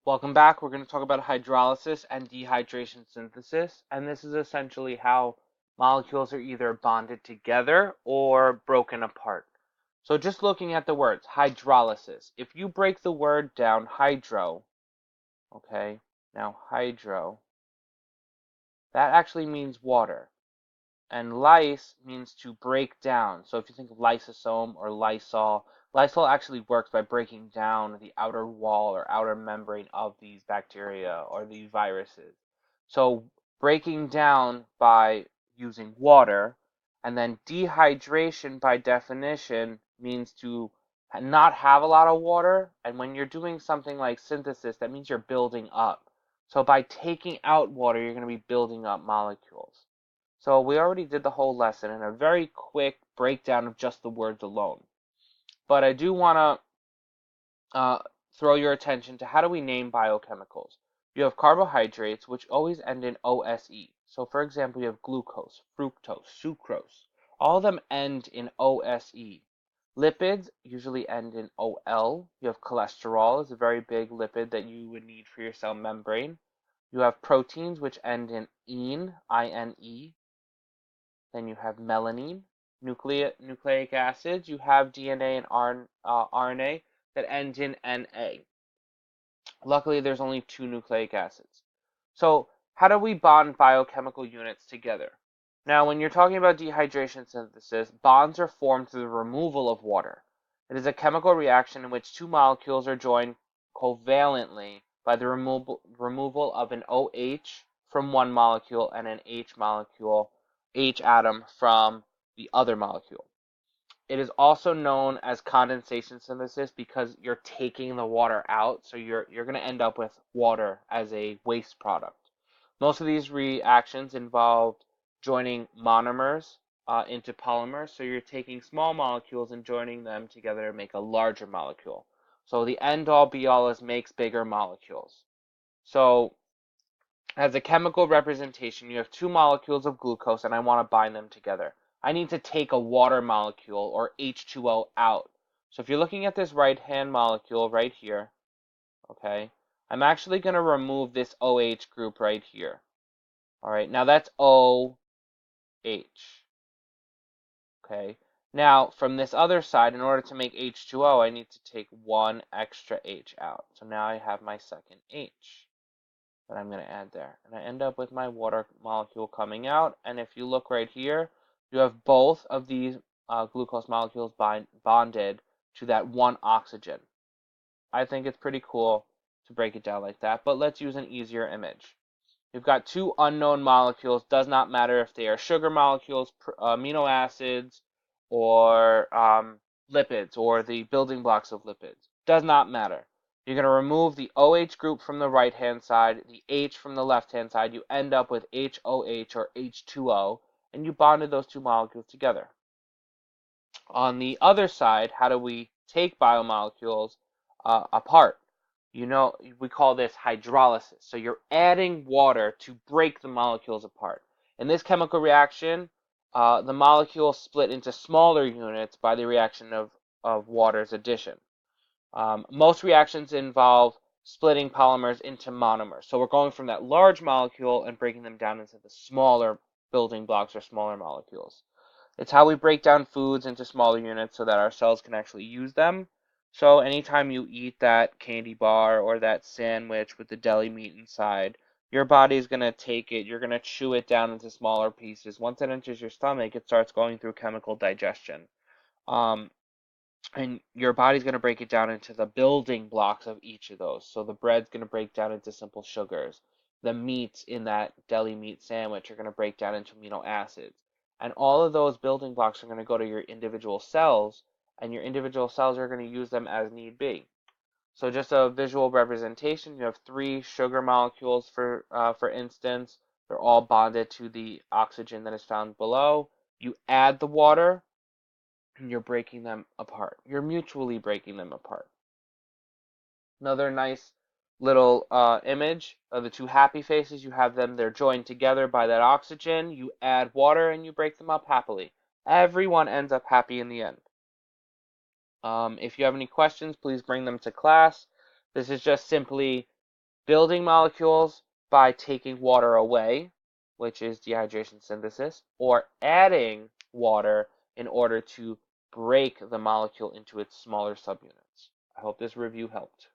Welcome back. We're going to talk about hydrolysis and dehydration synthesis, and this is essentially how molecules are either bonded together or broken apart. So just looking at the words, hydrolysis. If you break the word down, hydro, okay, now hydro, that actually means water. And lyse means to break down. So if you think of lysosome or Lysol, Lysol actually works by breaking down the outer wall or outer membrane of these bacteria or these viruses. So breaking down by using water, and then dehydration by definition means to not have a lot of water. And when you're doing something like synthesis, that means you're building up. So by taking out water, you're going to be building up molecules. So we already did the whole lesson in a very quick breakdown of just the words alone. But I do want to throw your attention to how do we name biochemicals. You have carbohydrates, which always end in OSE. So for example, you have glucose, fructose, sucrose. All of them end in OSE. Lipids usually end in OL. You have cholesterol is a very big lipid that you would need for your cell membrane. You have proteins, which end in ene, I-N-E. Then you have melanin, nucleic acids. You have DNA and RNA that end in Na. Luckily, there's only two nucleic acids. So how do we bond biochemical units together? Now, when you're talking about dehydration synthesis, bonds are formed through the removal of water. It is a chemical reaction in which two molecules are joined covalently by the removal of an OH from one molecule and an H atom from the other molecule. It is also known as condensation synthesis because you're taking the water out, so you're going to end up with water as a waste product. Most of these reactions involve joining monomers into polymers, so you're taking small molecules and joining them together to make a larger molecule. So the end all be all is makes bigger molecules. So as a chemical representation, you have two molecules of glucose and I want to bind them together. I need to take a water molecule or H2O out. So if you're looking at this right-hand molecule right here, okay, I'm actually going to remove this OH group right here. All right, now that's OH. Okay, now from this other side, in order to make H2O, I need to take one extra H out. So now I have my second H that I'm going to add there. And I end up with my water molecule coming out. And if you look right here, you have both of these glucose molecules bonded to that one oxygen. I think it's pretty cool to break it down like that, but let's use an easier image. You've got two unknown molecules. Does not matter if they are sugar molecules, amino acids, or lipids, or the building blocks of lipids. Does not matter. You're going to remove the OH group from the right-hand side, the H from the left-hand side. You end up with HOH or H2O, and you bonded those two molecules together. On the other side, how do we take biomolecules apart? You know, we call this hydrolysis. So you're adding water to break the molecules apart. In this chemical reaction, the molecules split into smaller units by the reaction of water's addition. Most reactions involve splitting polymers into monomers. So we're going from that large molecule and breaking them down into the smaller building blocks or smaller molecules. It's how we break down foods into smaller units so that our cells can actually use them. So anytime you eat that candy bar or that sandwich with the deli meat inside, your body is going to take it, you're going to chew it down into smaller pieces. Once it enters your stomach, it starts going through chemical digestion. Um, and your body's going to break it down into the building blocks of each of those. So the bread's going to break down into simple sugars. The meats in that deli meat sandwich are going to break down into amino acids. And all of those building blocks are going to go to your individual cells, and your individual cells are going to use them as need be. So just a visual representation, you have three sugar molecules for instance. They're all bonded to the oxygen that is found below. You add the water, and you're breaking them apart. You're mutually breaking them apart. Another nice little image of the two happy faces. You have them, they're joined together by that oxygen. You add water and you break them up happily. Everyone ends up happy in the end. If you have any questions, please bring them to class. This is just simply building molecules by taking water away, which is dehydration synthesis, or adding water in order to break the molecule into its smaller subunits. I hope this review helped.